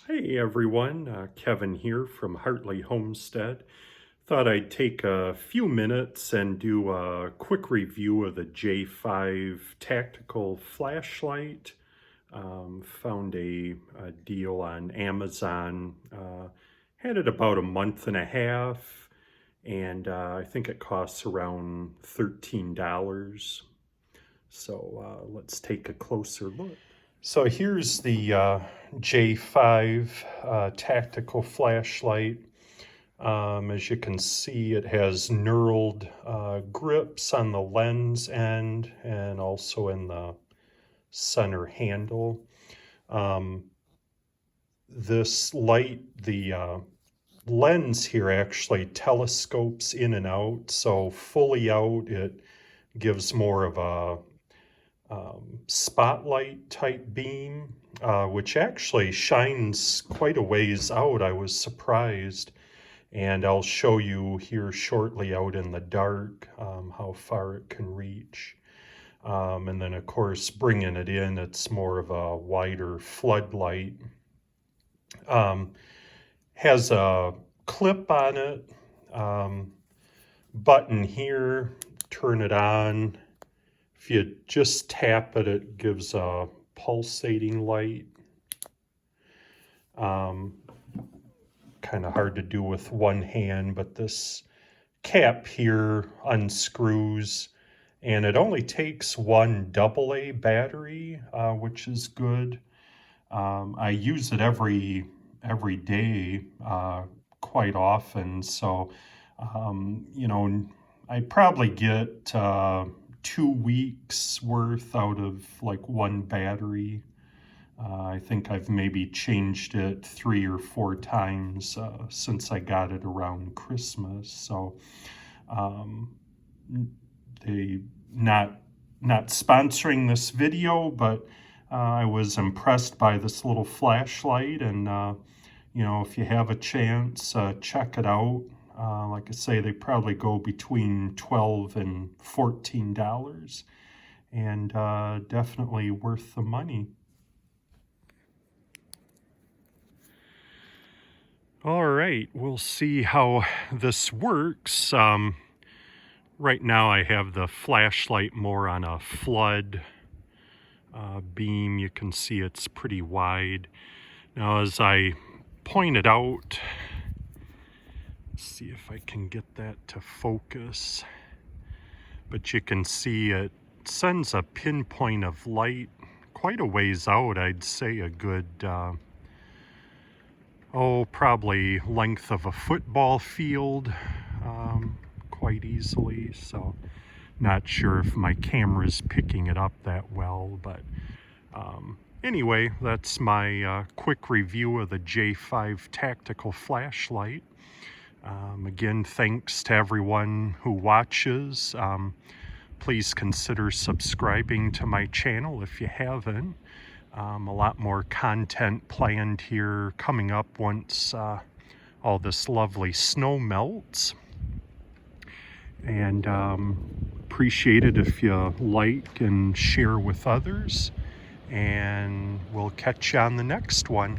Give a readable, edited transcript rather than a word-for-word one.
Hey everyone, Kevin here from Hartley Homestead. Thought I'd take a few minutes and do a quick review of the J5 tactical flashlight. Found a deal on Amazon. Had it about a month and a half, and I think it costs around $13. So let's take a closer look. So here's the J5 tactical flashlight. As you can see, it has knurled grips on the lens end and also in the center handle. This light, the lens here actually telescopes in and out, so fully out it gives more of a spotlight type beam, which actually shines quite a ways out. I was surprised, and I'll show you here shortly out in the dark how far it can reach. And then of course bringing it in, it's more of a wider floodlight. Has a clip on it, button here, turn it on. If you just tap it, it gives a pulsating light. Kind of hard to do with one hand, but this cap here unscrews, and it only takes one AA battery, which is good. I use it every day, quite often, so you know, I probably get 2 weeks worth out of like one battery. I think I've maybe changed it 3 or 4 times since I got it around Christmas. So they not sponsoring this video, but I was impressed by this little flashlight, and you know, if you have a chance, check it out. Like I say, they probably go between $12 and $14, and definitely worth the money. All right, we'll see how this works. Right now I have the flashlight more on a flood beam. You can see it's pretty wide. Now as I pointed out, see if I can get that to focus, but you can see it sends a pinpoint of light quite a ways out. I'd say a good probably length of a football field, quite easily. So not sure if my camera's picking it up that well, but anyway, that's my quick review of the J5 tactical flashlight. Again, thanks to everyone who watches. Please consider subscribing to my channel if you haven't. A lot more content planned here coming up once all this lovely snow melts. And appreciate it if you like and share with others. And we'll catch you on the next one.